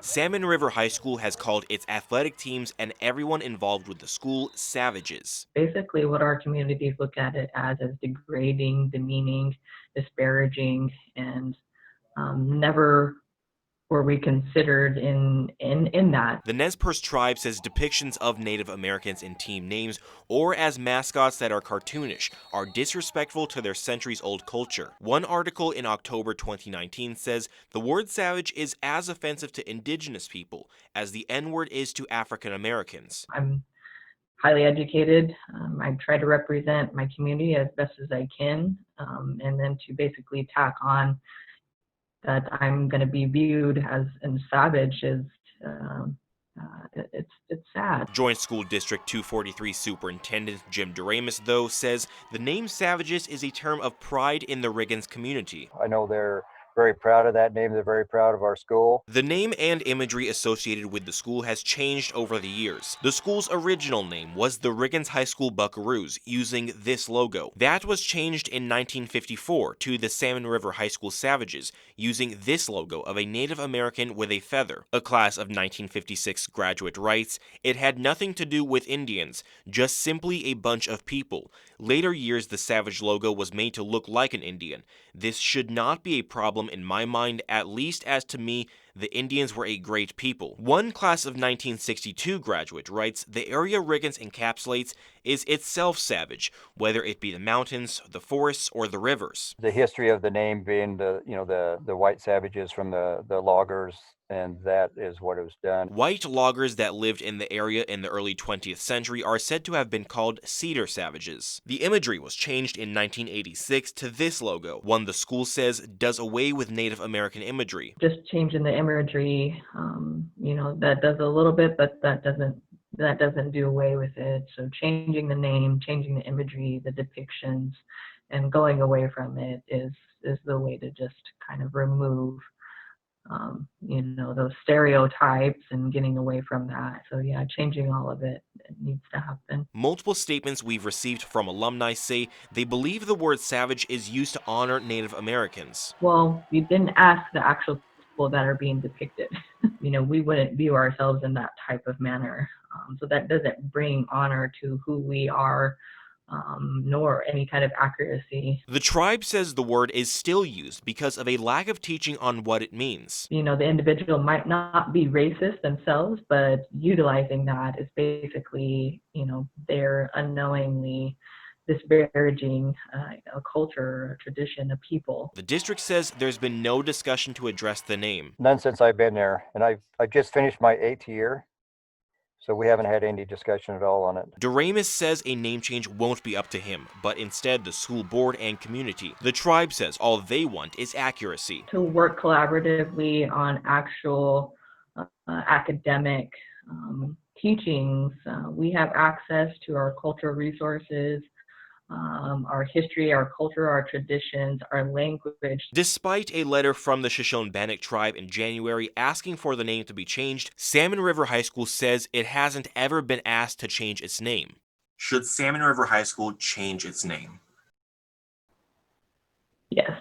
Salmon River High School has called its athletic teams and everyone involved with the school savages. Basically, what our communities look at it as is degrading, demeaning, disparaging, and never were we considered in that. The Nezperce tribe says depictions of Native Americans in team names or as mascots that are cartoonish are disrespectful to their centuries-old culture. One article in October 2019 says the word savage is as offensive to indigenous people as the N-word is to African Americans. I'm highly educated. I try to represent my community as best as I can, and then to basically tack on that I'm going to be viewed as a savage is it's sad. Joint School District 243 Superintendent Jim Duramus, though, says the name Savages is a term of pride in the Riggins community. I know they're very proud of that name. They're very proud of our school. The name and imagery associated with the school has changed over the years. The school's original name was the Riggins High School Buckaroos, using this logo. That was changed in 1954 to the Salmon River High School Savages, using this logo of a Native American with a feather. A class of 1956 graduate writes, "It had nothing to do with Indians, just simply a bunch of people. Later years, the Savage logo was made to look like an Indian. This should not be a problem in my mind, at least as to me, the Indians were a great people." One class of 1962 graduate writes, "The area Riggins encapsulates is itself savage, whether it be the mountains, the forests, or the rivers." The history of the name being the white savages from the loggers, and that is what it was done. White loggers that lived in the area in the early 20th century are said to have been called cedar savages. The imagery was changed in 1986 to this logo, one the school says does away with Native American imagery. Just changing the imagery, that does a little bit, but that doesn't do away with it. So changing the name, changing the imagery, the depictions, and going away from it is the way to just kind of remove those stereotypes and getting away from that. So yeah, changing all of it needs to happen. Multiple statements we've received from alumni say they believe the word savage is used to honor Native Americans. Well, we didn't ask the actual people that are being depicted. We wouldn't view ourselves in that type of manner. So that doesn't bring honor to who we are, nor any kind of accuracy. The tribe says the word is still used because of a lack of teaching on what it means. The individual might not be racist themselves, but utilizing that is basically, they're unknowingly disparaging a culture, a tradition, a people. The district says there's been no discussion to address the name. None since I've been there, and I've just finished my 8th year. So we haven't had any discussion at all on it. Duramus says a name change won't be up to him, but instead the school board and community. The tribe says all they want is accuracy. To work collaboratively on actual academic teachings. We have access to our cultural resources, our history, our culture, our traditions, our language. Despite a letter from the Shoshone-Bannock tribe in January asking for the name to be changed, Salmon River High School says it hasn't ever been asked to change its name. Should Salmon River High School change its name? Yes.